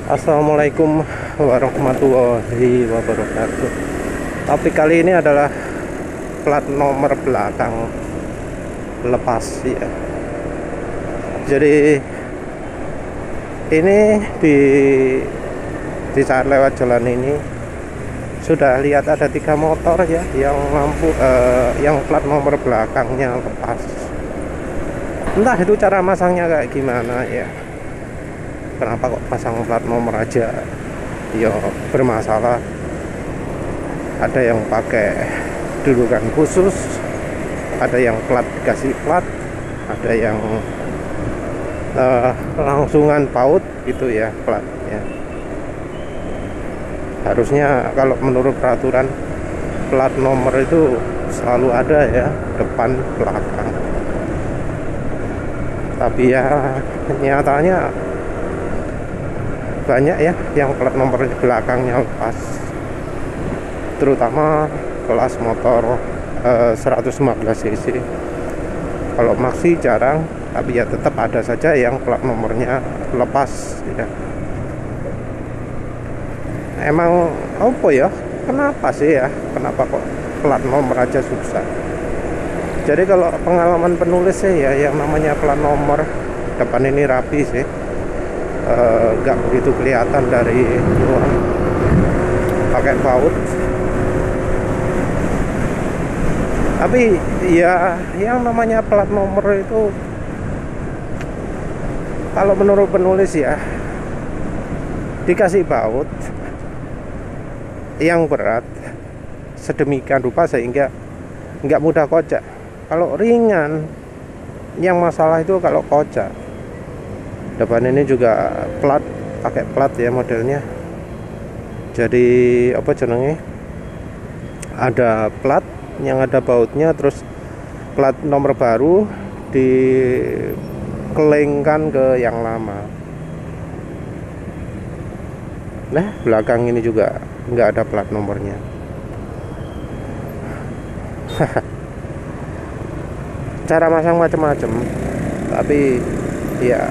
Assalamualaikum warahmatullahi wabarakatuh. Topik kali ini adalah plat nomor belakang lepas ya. Jadi ini di saat lewat jalan ini sudah lihat ada 3 motor ya yang yang plat nomor belakangnya lepas. Entah itu cara masangnya kayak gimana ya. Kenapa kok pasang plat nomor aja ya bermasalah. Ada yang pakai dudukan khusus, ada yang plat dikasih plat, ada yang langsungan paut gitu ya platnya. Harusnya kalau menurut peraturan plat nomor itu selalu ada ya, depan belakang. Tapi ya nyatanya banyak ya yang plat nomor di belakangnya lepas, terutama kelas motor 115 cc. Kalau maxi jarang, tapi ya tetap ada saja yang plat nomornya lepas ya. Emang apa ya, kenapa sih ya, kenapa kok plat nomor aja susah? Jadi kalau pengalaman penulis sih ya, yang namanya plat nomor depan ini rapi sih, gak begitu kelihatan dari luar, pakai baut. Tapi ya yang namanya plat nomor itu kalau menurut penulis ya dikasih baut yang berat sedemikian rupa sehingga nggak mudah kocak. Kalau ringan, yang masalah itu kalau kocak. Depan ini juga plat, pakai plat ya modelnya. Jadi apa jenenge? Ada plat yang ada bautnya, terus plat nomor baru dikelengkan ke yang lama. Nah, belakang ini juga nggak ada plat nomornya. Cara masang macam-macam, tapi ya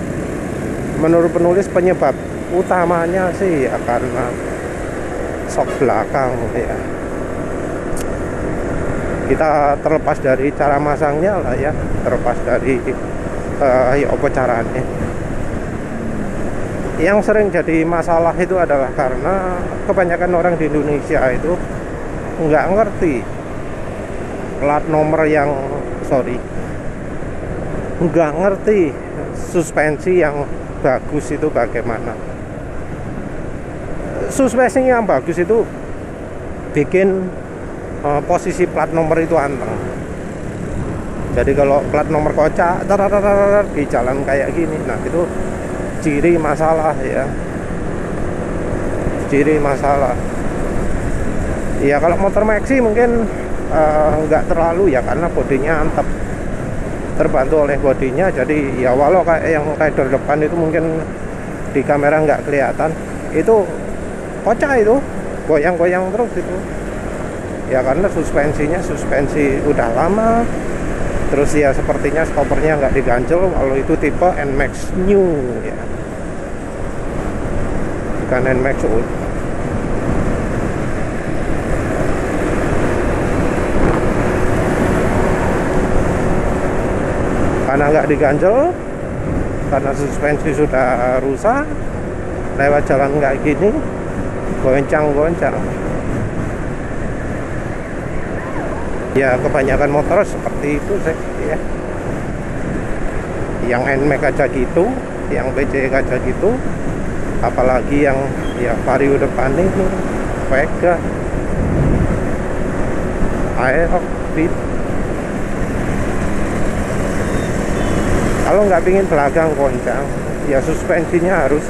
menurut penulis penyebab utamanya sih ya karena sok belakang ya. Kita terlepas dari cara masangnya lah ya, terlepas dari ya apa caranya. Yang sering jadi masalah itu adalah karena kebanyakan orang di Indonesia itu nggak ngerti plat nomor yang nggak ngerti suspensi yang bagus itu bagaimana. Suspensi yang bagus itu bikin posisi plat nomor itu anteng. Jadi kalau plat nomor kocak di jalan kayak gini, nah itu ciri masalah ya, ciri masalah ya. Kalau motor maxi mungkin nggak terlalu ya, karena bodinya antep, terbantu oleh bodinya. Jadi ya walau kayak yang rider depan itu mungkin di kamera nggak kelihatan, itu kocak, itu goyang-goyang terus itu ya, karena suspensi udah lama. Terus ya sepertinya stoppernya nggak diganjel, kalau itu tipe NMAX New ya, bukan NMAX Old. Karena nggak diganjel, karena suspensi sudah rusak, lewat jalan kayak gini goncang-goncang. Ya kebanyakan motor seperti itu sih ya. Yang NMAX aja gitu, yang BC aja gitu, apalagi yang ya vario depan itu Vega, Aerox, Beat. Kalau nggak pingin belakang goncang, ya suspensinya harus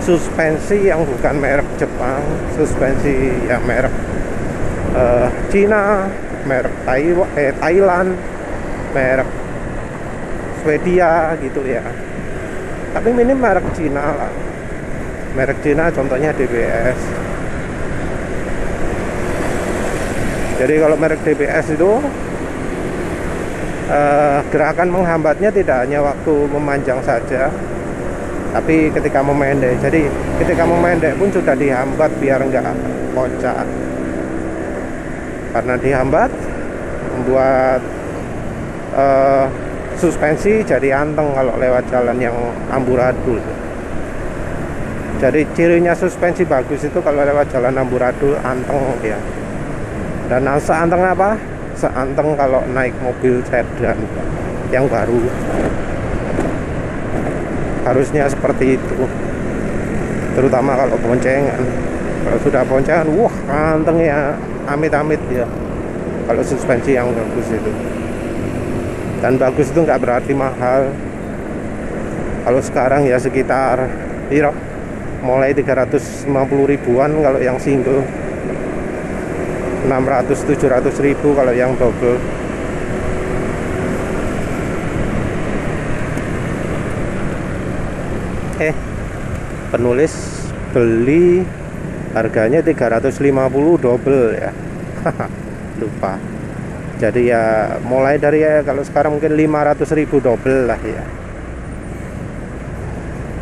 suspensi yang bukan merek Jepang, suspensi yang merek Cina, merek Thailand, merek Swedia gitu ya. Tapi minim merek Cina lah. Merek Cina contohnya DBS. Jadi kalau merek DBS itu gerakan menghambatnya tidak hanya waktu memanjang saja, tapi ketika memendek, jadi ketika memendek pun sudah dihambat biar nggak kocak. Karena dihambat membuat suspensi jadi anteng kalau lewat jalan yang amburadul. Jadi cirinya suspensi bagus itu kalau lewat jalan amburadul anteng ya. Dan seanteng apa? Seanteng kalau naik mobil sedan yang baru. Harusnya seperti itu. Terutama kalau boncengan. Kalau sudah boncengan, wah anteng ya, amit-amit ya. Kalau suspensi yang bagus itu. Dan bagus itu nggak berarti mahal. Kalau sekarang ya sekitar mulai 350 ribuan kalau yang single, 600-700 ribu kalau yang double. Penulis beli harganya 350 double ya. Lupa. Jadi ya mulai dari ya kalau sekarang mungkin 500 ribu double lah ya.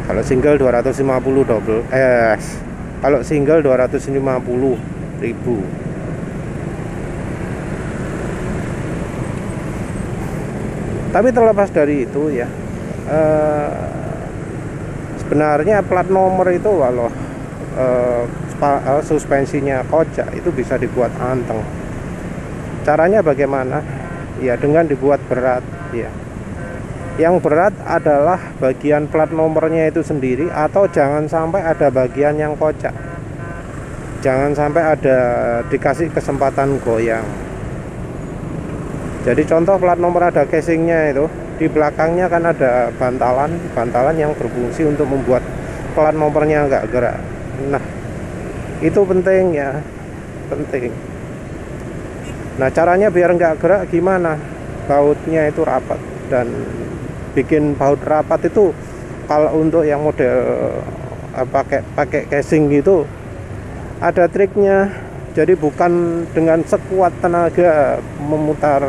Kalau single 250 double. Kalau single 250 ribu. Tapi terlepas dari itu ya, sebenarnya plat nomor itu walau suspensinya kocak itu bisa dibuat anteng. Caranya bagaimana? Ya dengan dibuat berat ya. Yang berat adalah bagian plat nomornya itu sendiri, atau jangan sampai ada bagian yang kocak. Jangan sampai ada dikasih kesempatan goyang. Jadi contoh plat nomor ada casingnya itu, di belakangnya kan ada bantalan yang berfungsi untuk membuat plat nomornya nggak gerak. Nah itu penting ya, penting. Nah caranya biar nggak gerak gimana? Bautnya itu rapat, dan bikin baut rapat itu kalau untuk yang model pakai casing gitu ada triknya. Jadi bukan dengan sekuat tenaga memutar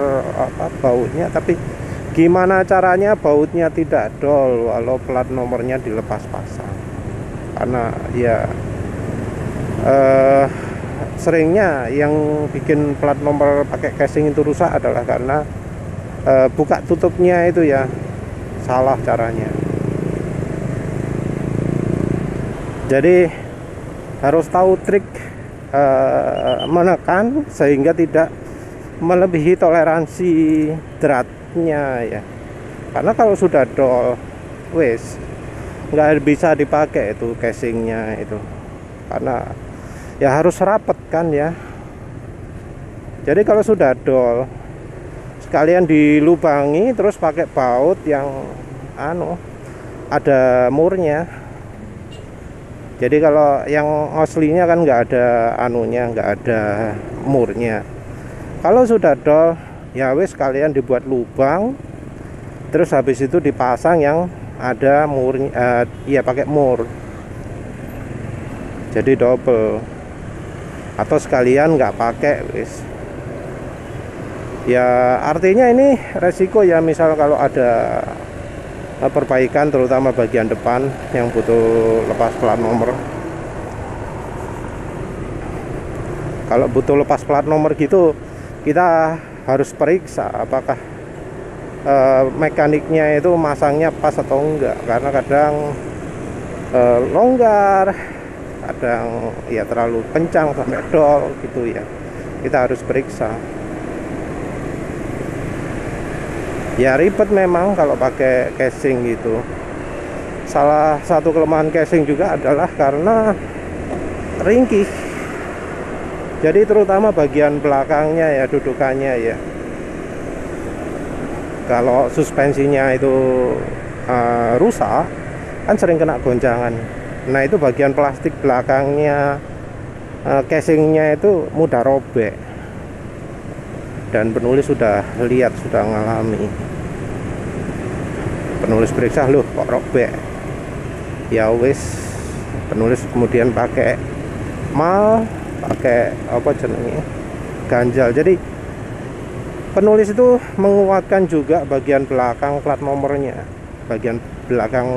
bautnya, tapi gimana caranya bautnya tidak dol walau plat nomornya dilepas pasang. Karena ya seringnya yang bikin plat nomor pakai casing itu rusak adalah karena buka tutupnya itu ya salah caranya. Jadi harus tahu trik menekan sehingga tidak melebihi toleransi dratnya ya. Karena kalau sudah dol wes nggak bisa dipakai itu casingnya itu, karena ya harus rapet kan ya. Jadi kalau sudah dol sekalian dilubangi terus pakai baut yang ada murnya. Jadi kalau yang aslinya kan nggak ada nggak ada murnya. Kalau sudah dol ya wes kalian dibuat lubang, terus habis itu dipasang yang ada murnya, ya pakai mur. Jadi double. Atau sekalian nggak pakai wes. Ya artinya ini resiko ya, misal kalau ada perbaikan terutama bagian depan yang butuh lepas plat nomor. Kalau butuh lepas plat nomor gitu kita harus periksa apakah mekaniknya itu masangnya pas atau enggak, karena kadang longgar, kadang ya terlalu kencang sampai dol gitu ya. Kita harus periksa. Ya ribet memang kalau pakai casing gitu. Salah satu kelemahan casing juga adalah karena ringkih. Jadi terutama bagian belakangnya ya, dudukannya ya. Kalau suspensinya itu rusak kan sering kena goncangan. Nah itu bagian plastik belakangnya casingnya itu mudah robek. Dan penulis sudah lihat, sudah ngalami. Penulis periksa, loh kok robek. Ya wis, penulis kemudian pakai pakai apa jenenge, ganjal. Jadi penulis itu menguatkan juga bagian belakang plat nomornya, bagian belakang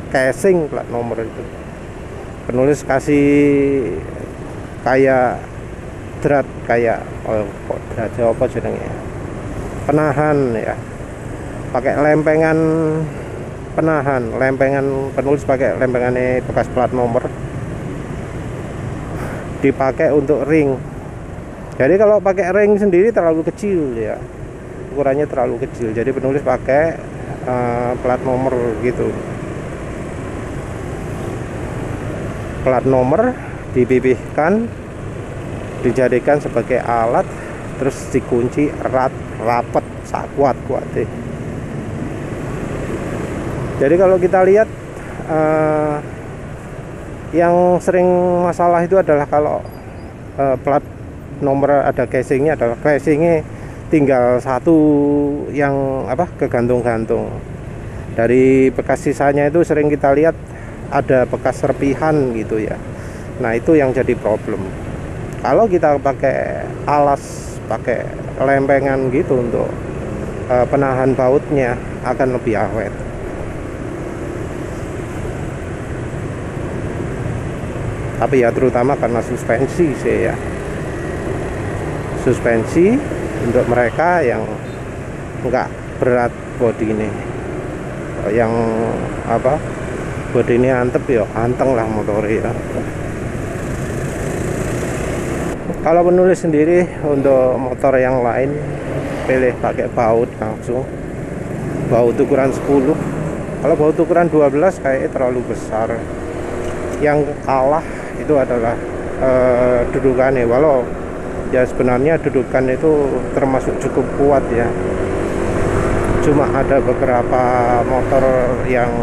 casing plat nomor itu. Penulis kasih kayak drat, kayak kok drat apa jenenge, penahan ya, pakai lempengan penahan, penulis pakai lempengannya bekas plat nomor, dipakai untuk ring. Jadi kalau pakai ring sendiri terlalu kecil ya, ukurannya terlalu kecil, jadi penulis pakai plat nomor gitu. Plat nomor dipipihkan, dijadikan sebagai alat, terus dikunci rapet sakuat deh. Jadi kalau kita lihat yang sering masalah itu adalah kalau plat nomor ada casingnya, adalah casingnya tinggal satu yang kegantung-gantung. Dari bekas sisanya itu sering kita lihat ada bekas serpihan gitu ya. Nah itu yang jadi problem. Kalau kita pakai alas, pakai lempengan gitu untuk penahan bautnya, akan lebih awet. Tapi ya terutama karena suspensi sih ya, suspensi untuk mereka yang enggak berat bodi ini, yang bodi ini antep ya anteng lah motor ya. Kalau penulis sendiri untuk motor yang lain pilih pakai baut langsung, baut ukuran 10. Kalau baut ukuran 12 kayaknya terlalu besar. Yang kalah itu adalah dudukannya, walau ya sebenarnya dudukan itu termasuk cukup kuat ya. Cuma ada beberapa motor yang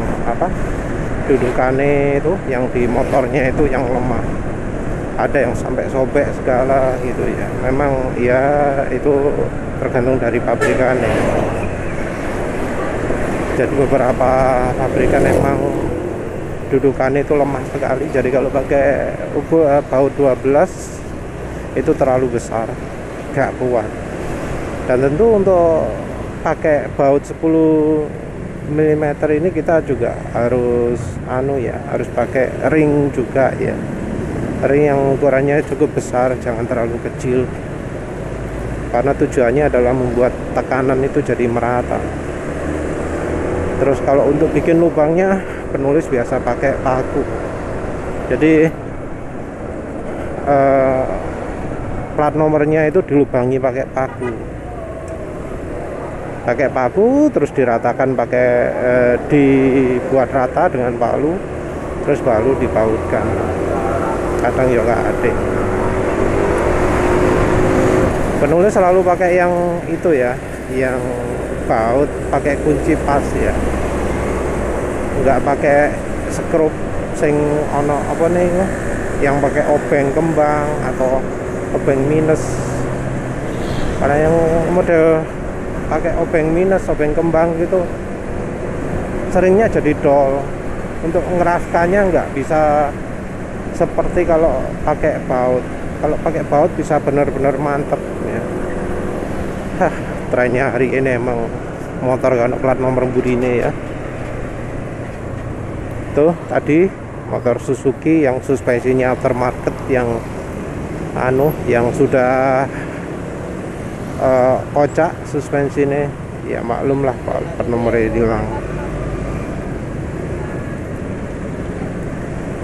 dudukannya itu yang di motornya itu yang lemah, ada yang sampai sobek segala gitu ya. Memang ya itu tergantung dari pabrikannya. Jadi beberapa pabrikan emang dudukannya itu lemah sekali. Jadi kalau pakai baut 12 itu terlalu besar, gak kuat. Dan tentu untuk pakai baut 10 mm ini kita juga harus harus pakai ring juga ya. Ring yang ukurannya cukup besar, jangan terlalu kecil, karena tujuannya adalah membuat tekanan itu jadi merata. Terus kalau untuk bikin lubangnya, penulis biasa pakai paku. Jadi plat nomornya itu dilubangi pakai paku, terus diratakan pakai dibuat rata dengan palu, terus baru dibautkan. Kadang ya nggak ada. Penulis selalu pakai yang itu ya, yang baut pakai kunci pas ya, nggak pakai skrup sing ono yang pakai obeng kembang atau obeng minus. Karena yang model pakai obeng minus, obeng kembang gitu seringnya jadi dol. Untuk ngeraskannya nggak bisa seperti kalau pakai baut. Kalau pakai baut bisa benar-benar mantep ya. Trennya hari ini emang motor kan plat nomor budine ya. Tuh tadi motor Suzuki yang suspensinya aftermarket, yang yang sudah kocak suspensinya ya, maklum lah kalau plat nomornya hilang.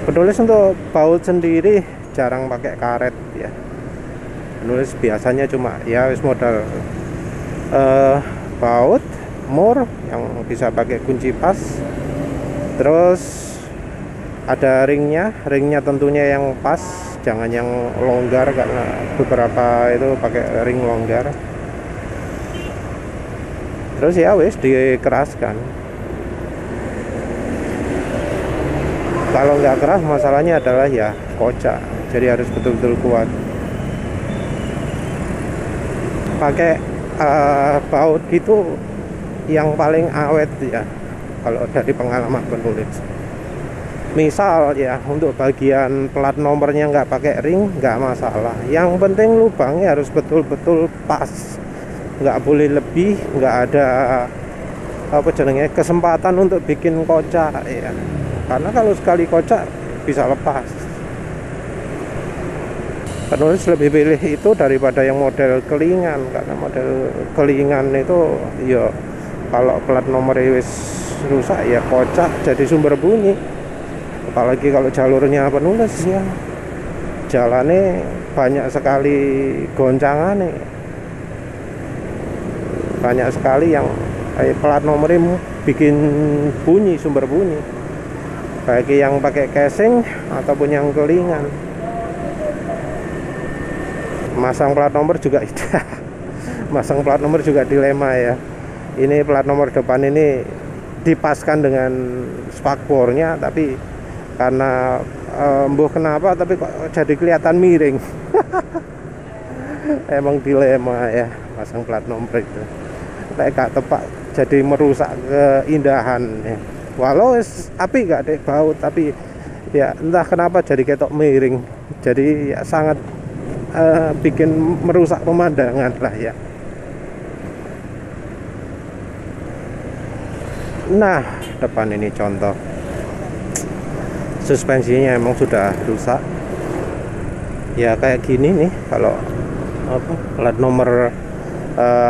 Penulis untuk baut sendiri jarang pakai karet ya. Penulis biasanya cuma ya modal baut mur yang bisa pakai kunci pas, terus ada ringnya tentunya yang pas, jangan yang longgar, karena beberapa itu pakai ring longgar. Terus ya wis dikeraskan. Kalau nggak keras, masalahnya adalah ya kocak, jadi harus betul-betul kuat. Pakai baut gitu yang paling awet ya, kalau dari pengalaman penulis. Misal ya untuk bagian plat nomornya nggak pakai ring, nggak masalah. Yang penting lubangnya harus betul-betul pas, nggak boleh lebih, nggak ada apa jenenge, kesempatan untuk bikin kocak ya. Karena kalau sekali kocak bisa lepas. Penulis lebih pilih itu daripada yang model kelingan, karena model kelingan itu ya kalau plat nomor wis rusak ya kocak jadi sumber bunyi. Apalagi kalau jalurnya penulis ya jalannya banyak sekali goncangan nih, banyak sekali yang plat nomornya bikin bunyi, sumber bunyi, baik yang pakai casing ataupun yang kelingan. Masang plat nomor juga itu masang plat nomor juga dilema ya. Ini plat nomor depan ini dipaskan dengan spakbornya, tapi karena embuh kenapa tapi kok jadi kelihatan miring. Emang dilema ya pasang plat nomor itu, kayak gak tepat, jadi merusak keindahan ya. Walau api gak ada baut, tapi ya entah kenapa jadi ketok miring, jadi ya sangat bikin merusak pemandangan lah ya. Nah, depan ini contoh suspensinya emang sudah rusak ya, kayak gini nih kalau apa plat nomor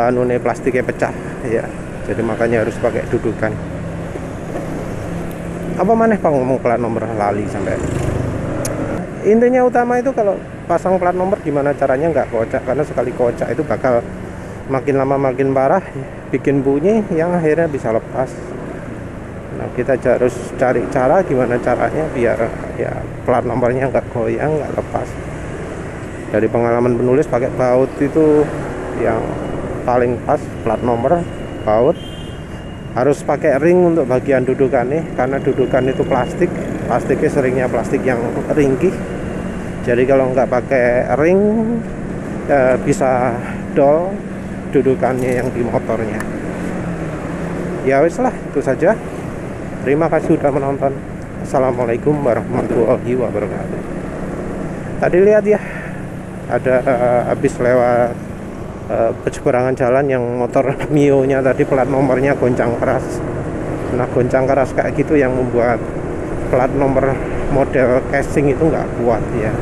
anune plastiknya pecah ya, jadi makanya harus pakai dudukan. Apa maneh Bang ngomong plat nomor lali sampai. Intinya utama itu kalau pasang plat nomor gimana caranya nggak kocak, karena sekali kocak itu bakal makin lama makin parah, bikin bunyi yang akhirnya bisa lepas. Nah, kita harus cari cara gimana caranya biar ya plat nomornya nggak goyang, nggak lepas. Dari pengalaman penulis, pakai baut itu yang paling pas. Plat nomor baut harus pakai ring untuk bagian dudukan nih, karena dudukan itu plastiknya seringnya plastik yang ringkih. Jadi kalau nggak pakai ring bisa dol dudukannya yang di motornya. Ya wis lah, itu saja. Terima kasih sudah menonton. Assalamualaikum warahmatullahi wabarakatuh. Tadi lihat ya, ada habis lewat perseberangan jalan yang motor Mio-nya tadi plat nomornya goncang keras. Nah, goncang keras kayak gitu yang membuat plat nomor model casing itu nggak kuat ya.